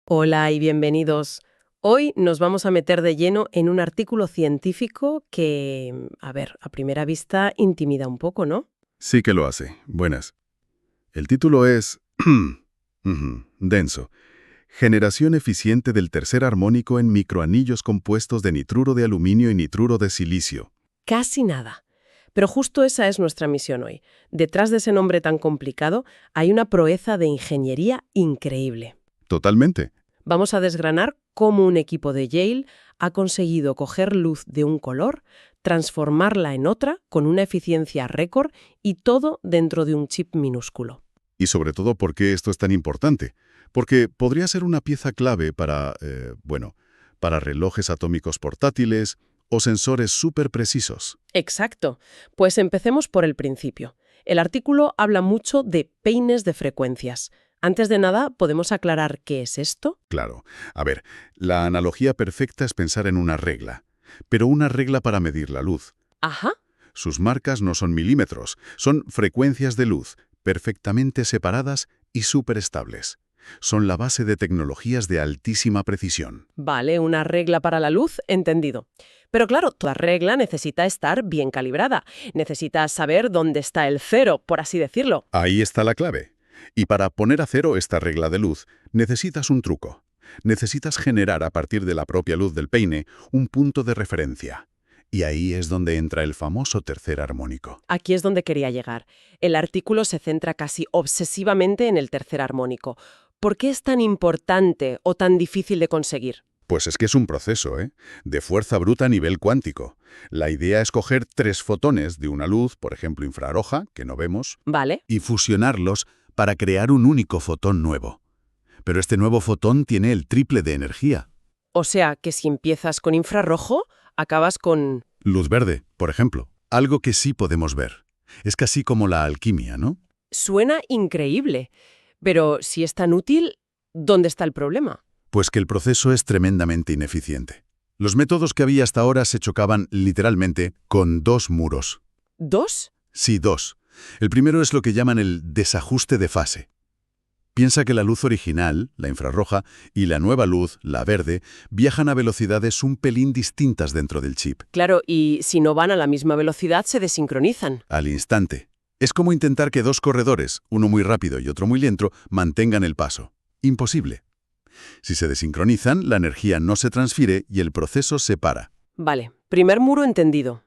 Hola y bienvenidos. Hoy nos vamos a meter de lleno en un artículo científico que, a primera vista intimida un poco, ¿no? Sí que lo hace. Buenas. El título es denso. Generación eficiente del tercer armónico en microanillos compuestos de nitruro de aluminio y nitruro de silicio. Casi nada. Pero justo esa es nuestra misión hoy. Detrás de ese nombre tan complicado hay una proeza de ingeniería increíble. Totalmente. Vamos a desgranar cómo un equipo de Yale ha conseguido coger luz de un color, transformarla en otra con una eficiencia récord y todo dentro de un chip minúsculo. Y sobre todo, ¿por qué esto es tan importante? Porque podría ser una pieza clave para relojes atómicos portátiles o sensores súper precisos. Exacto. Pues empecemos por el principio. El artículo habla mucho de peines de frecuencias. Antes de nada, ¿podemos aclarar qué es esto? Claro. A ver, la analogía perfecta es pensar en una regla, pero una regla para medir la luz. Ajá. Sus marcas no son milímetros, son frecuencias de luz, perfectamente separadas y superestables. Son la base de tecnologías de altísima precisión. Vale, una regla para la luz, entendido. Pero claro, toda regla necesita estar bien calibrada. Necesita saber dónde está el cero, por así decirlo. Ahí está la clave. Y para poner a cero esta regla de luz, necesitas un truco. Necesitas generar a partir de la propia luz del peine un punto de referencia. Y ahí es donde entra el famoso tercer armónico. Aquí es donde quería llegar. El artículo se centra casi obsesivamente en el tercer armónico. ¿Por qué es tan importante o tan difícil de conseguir? Pues es que es un proceso, de fuerza bruta a nivel cuántico. La idea es coger 3 fotones de una luz, por ejemplo infrarroja, que no vemos, Vale. y fusionarlos para crear un único fotón nuevo. Pero este nuevo fotón tiene el triple de energía. O sea, que si empiezas con infrarrojo, acabas con... Luz verde, por ejemplo. Algo que sí podemos ver. Es casi como la alquimia, ¿no? Suena increíble. Pero si es tan útil, ¿dónde está el problema? Pues que el proceso es tremendamente ineficiente. Los métodos que había hasta ahora se chocaban literalmente con 2 muros. ¿Dos? Sí, 2. El primero es lo que llaman el desajuste de fase. Piensa que la luz original, la infrarroja, y la nueva luz, la verde, viajan a velocidades un pelín distintas dentro del chip. Claro, y si no van a la misma velocidad, se desincronizan. Al instante. Es como intentar que 2 corredores, uno muy rápido y otro muy lento, mantengan el paso. Imposible. Si se desincronizan, la energía no se transfiere y el proceso se para. Vale, primer muro entendido.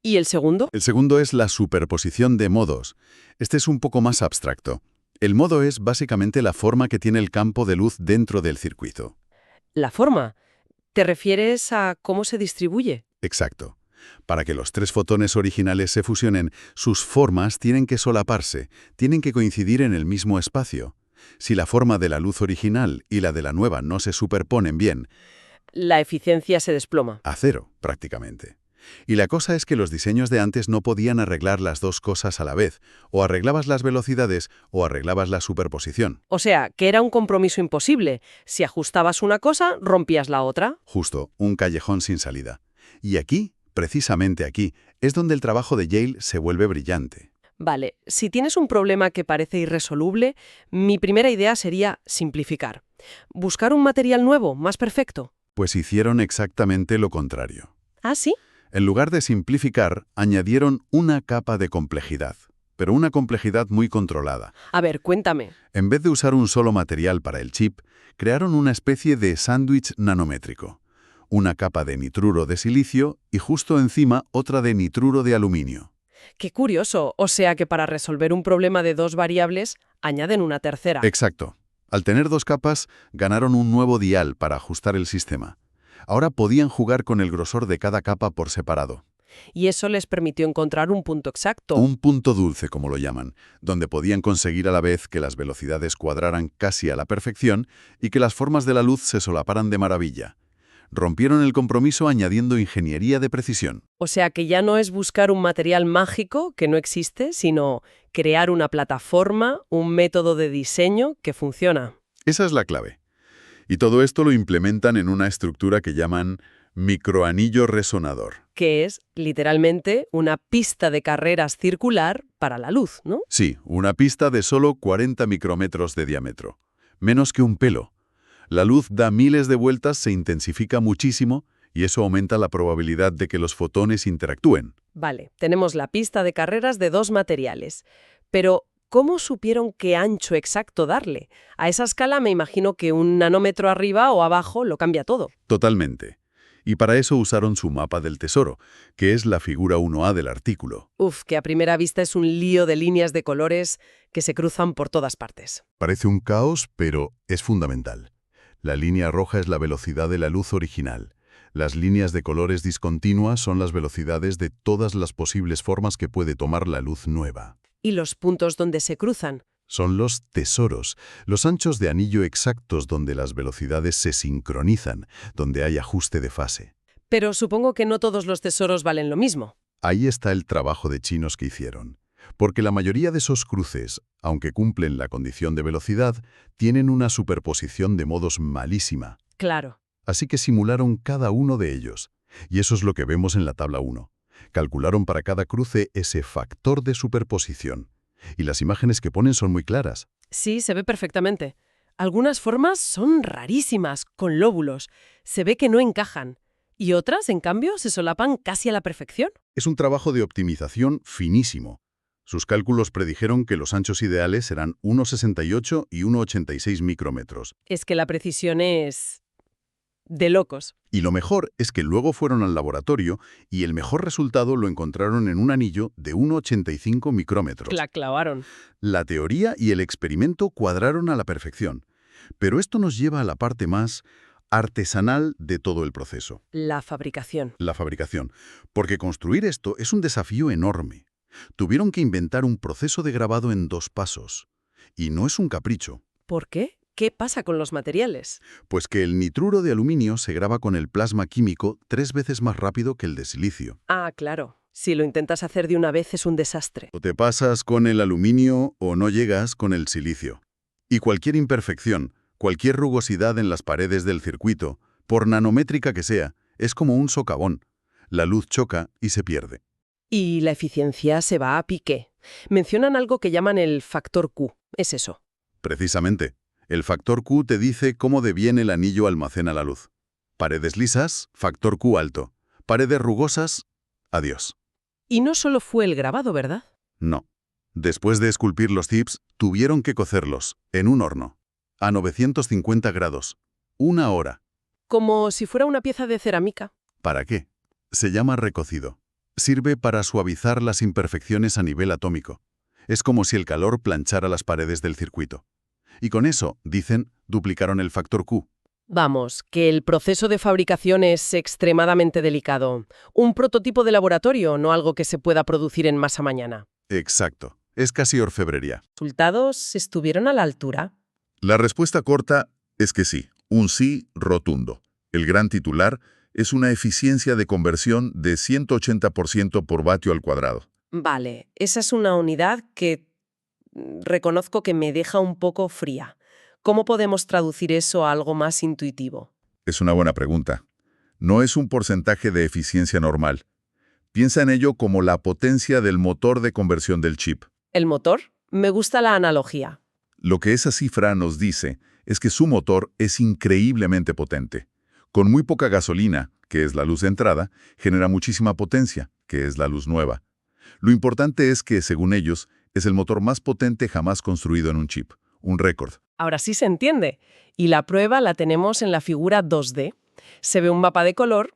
¿Y el segundo? El segundo es la superposición de modos. Este es un poco más abstracto. El modo es básicamente la forma que tiene el campo de luz dentro del circuito. La forma. ¿Te refieres a cómo se distribuye? Exacto. Para que los 3 fotones originales se fusionen, sus formas tienen que solaparse, tienen que coincidir en el mismo espacio. Si la forma de la luz original y la de la nueva no se superponen bien, La eficiencia se desploma. a cero, prácticamente. Y la cosa es que los diseños de antes no podían arreglar las 2 cosas a la vez. O arreglabas las velocidades o arreglabas la superposición. O sea, que era un compromiso imposible. Si ajustabas una cosa, rompías la otra. Justo, un callejón sin salida. Y aquí, precisamente aquí, es donde el trabajo de Yale se vuelve brillante. Vale, si tienes un problema que parece irresoluble, mi primera idea sería simplificar. Buscar un material nuevo, más perfecto. Pues hicieron exactamente lo contrario. ¿Ah, sí? En lugar de simplificar, añadieron una capa de complejidad, pero una complejidad muy controlada. A ver, cuéntame. En vez de usar un solo material para el chip, crearon una especie de sándwich nanométrico. Una capa de nitruro de silicio y justo encima otra de nitruro de aluminio. Qué curioso. O sea que para resolver un problema de 2 variables, añaden una tercera. Exacto. Al tener 2 capas, ganaron un nuevo dial para ajustar el sistema. Ahora podían jugar con el grosor de cada capa por separado. Y eso les permitió encontrar un punto exacto. Un punto dulce, como lo llaman, donde podían conseguir a la vez que las velocidades cuadraran casi a la perfección y que las formas de la luz se solaparan de maravilla. Rompieron el compromiso añadiendo ingeniería de precisión. O sea que ya no es buscar un material mágico que no existe, sino crear una plataforma, un método de diseño que funciona. Esa es la clave. Y todo esto lo implementan en una estructura que llaman microanillo resonador. Que es, literalmente, una pista de carreras circular para la luz, ¿no? Sí, una pista de solo 40 micrómetros de diámetro. Menos que un pelo. La luz da miles de vueltas, se intensifica muchísimo y eso aumenta la probabilidad de que los fotones interactúen. Vale, tenemos la pista de carreras de dos materiales. Pero, ¿cómo supieron qué ancho exacto darle? A esa escala me imagino que un nanómetro arriba o abajo lo cambia todo. Totalmente. Y para eso usaron su mapa del tesoro, que es la figura 1A del artículo. Uf, que a primera vista es un lío de líneas de colores que se cruzan por todas partes. Parece un caos, pero es fundamental. La línea roja es la velocidad de la luz original. Las líneas de colores discontinuas son las velocidades de todas las posibles formas que puede tomar la luz nueva. ¿Y los puntos donde se cruzan? Son los tesoros, los anchos de anillo exactos donde las velocidades se sincronizan, donde hay ajuste de fase. Pero supongo que no todos los tesoros valen lo mismo. Ahí está el trabajo de chinos que hicieron. Porque la mayoría de esos cruces, aunque cumplen la condición de velocidad, tienen una superposición de modos malísima. Claro. Así que simularon cada uno de ellos. Y eso es lo que vemos en la tabla 1. Calcularon para cada cruce ese factor de superposición. Y las imágenes que ponen son muy claras. Sí, se ve perfectamente. Algunas formas son rarísimas, con lóbulos. Se ve que no encajan. Y otras, en cambio, se solapan casi a la perfección. Es un trabajo de optimización finísimo. Sus cálculos predijeron que los anchos ideales serán 1,68 y 1,86 micrómetros. Es que la precisión es de locos. Y lo mejor es que luego fueron al laboratorio y el mejor resultado lo encontraron en un anillo de 1,85 micrómetros. La clavaron. La teoría y el experimento cuadraron a la perfección. Pero esto nos lleva a la parte más artesanal de todo el proceso. La fabricación. La fabricación. Porque construir esto es un desafío enorme. Tuvieron que inventar un proceso de grabado en 2 pasos. Y no es un capricho. ¿Por qué? ¿Qué pasa con los materiales? Pues que el nitruro de aluminio se graba con el plasma químico 3 veces más rápido que el de silicio. Ah, claro. Si lo intentas hacer de una vez es un desastre. O te pasas con el aluminio o no llegas con el silicio. Y cualquier imperfección, cualquier rugosidad en las paredes del circuito, por nanométrica que sea, es como un socavón. La luz choca y se pierde. Y la eficiencia se va a pique. Mencionan algo que llaman el factor Q. Es eso. Precisamente. El factor Q te dice cómo de bien el anillo almacena la luz. Paredes lisas, factor Q alto. Paredes rugosas, adiós. Y no solo fue el grabado, ¿verdad? No. Después de esculpir los chips, tuvieron que cocerlos, en un horno, a 950 grados. 1 hora. Como si fuera una pieza de cerámica. ¿Para qué? Se llama recocido. Sirve para suavizar las imperfecciones a nivel atómico. Es como si el calor planchara las paredes del circuito. Y con eso, dicen, duplicaron el factor Q. Vamos, que el proceso de fabricación es extremadamente delicado. Un prototipo de laboratorio, no algo que se pueda producir en masa mañana. Exacto. Es casi orfebrería. ¿Los resultados estuvieron a la altura? La respuesta corta es que sí, un sí rotundo. El gran titular es una eficiencia de conversión de 180% por vatio al cuadrado. Vale, esa es una unidad que reconozco que me deja un poco fría. ¿Cómo podemos traducir eso a algo más intuitivo? Es una buena pregunta. No es un porcentaje de eficiencia normal. Piensa en ello como la potencia del motor de conversión del chip. ¿El motor? Me gusta la analogía. Lo que esa cifra nos dice es que su motor es increíblemente potente. Con muy poca gasolina, que es la luz de entrada, genera muchísima potencia, que es la luz nueva. Lo importante es que, según ellos, es el motor más potente jamás construido en un chip. Un récord. Ahora sí se entiende. Y la prueba la tenemos en la figura 2D. Se ve un mapa de color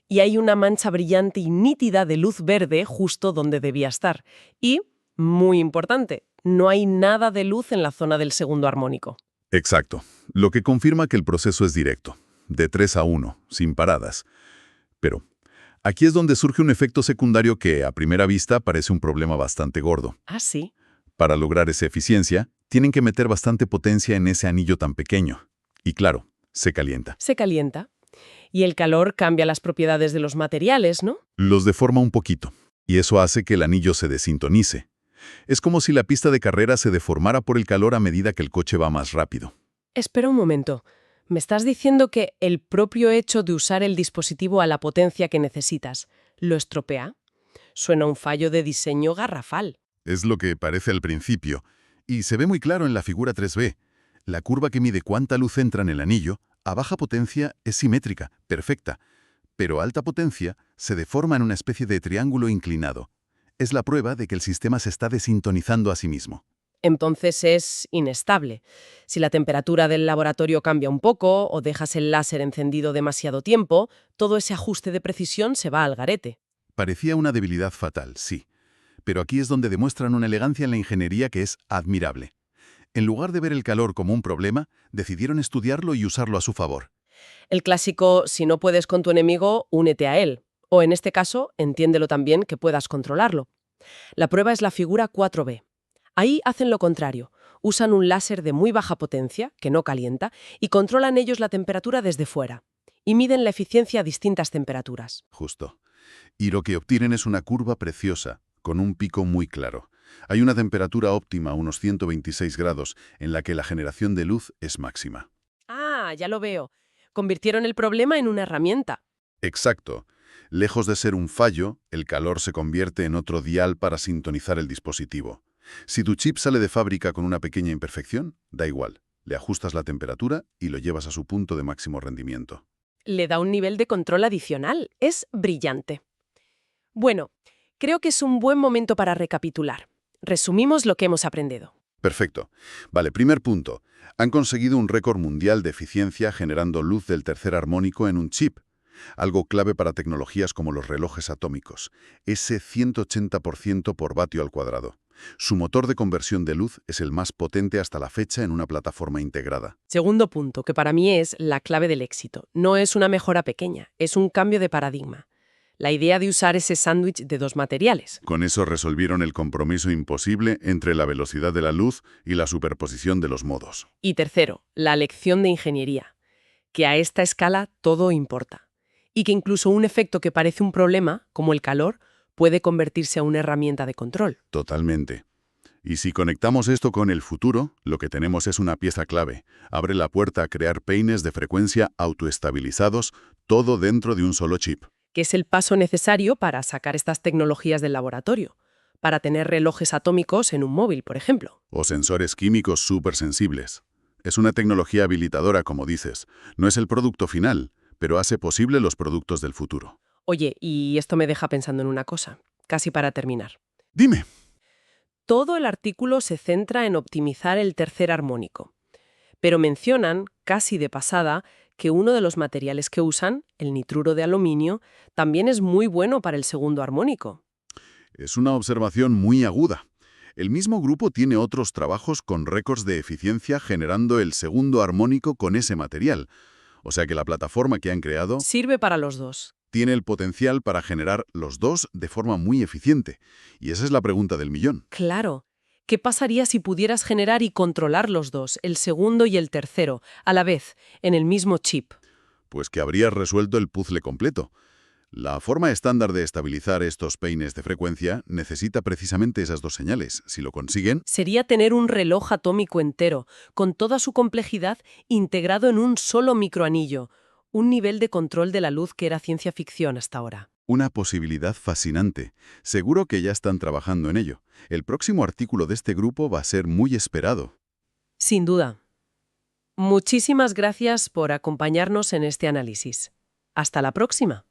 y hay una mancha brillante y nítida de luz verde justo donde debía estar. Y, muy importante, no hay nada de luz en la zona del segundo armónico. Exacto. Lo que confirma que el proceso es directo, de 3 a 1, sin paradas. Pero aquí es donde surge un efecto secundario que, a primera vista, parece un problema bastante gordo. Ah, sí. Para lograr esa eficiencia, tienen que meter bastante potencia en ese anillo tan pequeño. Y claro, se calienta. Se calienta. Y el calor cambia las propiedades de los materiales, ¿no? Los deforma un poquito, y eso hace que el anillo se desintonice. Es como si la pista de carrera se deformara por el calor a medida que el coche va más rápido. Espera un momento. ¿Me estás diciendo que el propio hecho de usar el dispositivo a la potencia que necesitas lo estropea? Suena un fallo de diseño garrafal. Es lo que parece al principio, y se ve muy claro en la figura 3B. La curva que mide cuánta luz entra en el anillo, a baja potencia es simétrica, perfecta, pero a alta potencia se deforma en una especie de triángulo inclinado. Es la prueba de que el sistema se está desintonizando a sí mismo. Entonces es inestable. Si la temperatura del laboratorio cambia un poco o dejas el láser encendido demasiado tiempo, todo ese ajuste de precisión se va al garete. Parecía una debilidad fatal, sí, pero aquí es donde demuestran una elegancia en la ingeniería que es admirable. En lugar de ver el calor como un problema, decidieron estudiarlo y usarlo a su favor. El clásico, si no puedes con tu enemigo, únete a él. O en este caso, entiéndelo también que puedas controlarlo. La prueba es la figura 4b. Ahí hacen lo contrario. Usan un láser de muy baja potencia, que no calienta, y controlan ellos la temperatura desde fuera. Y miden la eficiencia a distintas temperaturas. Justo. Y lo que obtienen es una curva preciosa, con un pico muy claro. Hay una temperatura óptima a unos 126 grados, en la que la generación de luz es máxima. Ah, ya lo veo. Convirtieron el problema en una herramienta. Exacto. Lejos de ser un fallo, el calor se convierte en otro dial para sintonizar el dispositivo. Si tu chip sale de fábrica con una pequeña imperfección, da igual. Le ajustas la temperatura y lo llevas a su punto de máximo rendimiento. Le da un nivel de control adicional. Es brillante. Bueno, creo que es un buen momento para recapitular. Resumimos lo que hemos aprendido. Perfecto. Vale, primer punto. Han conseguido un récord mundial de eficiencia generando luz del tercer armónico en un chip. Algo clave para tecnologías como los relojes atómicos. Ese 180% por vatio al cuadrado. Su motor de conversión de luz es el más potente hasta la fecha en una plataforma integrada. Segundo punto, que para mí es la clave del éxito. No es una mejora pequeña, es un cambio de paradigma. La idea de usar ese sándwich de dos materiales. Con eso resolvieron el compromiso imposible entre la velocidad de la luz y la superposición de los modos. Y tercero, la lección de ingeniería. Que a esta escala todo importa. Y que incluso un efecto que parece un problema, como el calor, puede convertirse en una herramienta de control. Totalmente. Y si conectamos esto con el futuro, lo que tenemos es una pieza clave. Abre la puerta a crear peines de frecuencia autoestabilizados, todo dentro de un solo chip. Que es el paso necesario para sacar estas tecnologías del laboratorio, para tener relojes atómicos en un móvil, por ejemplo. O sensores químicos súper sensibles. Es una tecnología habilitadora, como dices. No es el producto final, pero hace posible los productos del futuro. Oye, y esto me deja pensando en una cosa, casi para terminar. Dime. Todo el artículo se centra en optimizar el tercer armónico, pero mencionan, casi de pasada, que uno de los materiales que usan, el nitruro de aluminio, también es muy bueno para el segundo armónico. Es una observación muy aguda. El mismo grupo tiene otros trabajos con récords de eficiencia generando el segundo armónico con ese material. O sea que la plataforma que han creado Sirve para los dos. tiene el potencial para generar los dos de forma muy eficiente. Y esa es la pregunta del millón. Claro. ¿Qué pasaría si pudieras generar y controlar los dos, el segundo y el tercero, a la vez, en el mismo chip? Pues que habrías resuelto el puzzle completo. La forma estándar de estabilizar estos peines de frecuencia necesita precisamente esas dos señales. Si lo consiguen, Sería tener un reloj atómico entero, con toda su complejidad, integrado en un solo microanillo, un nivel de control de la luz que era ciencia ficción hasta ahora. una posibilidad fascinante. Seguro que ya están trabajando en ello. El próximo artículo de este grupo va a ser muy esperado. Sin duda. Muchísimas gracias por acompañarnos en este análisis. Hasta la próxima.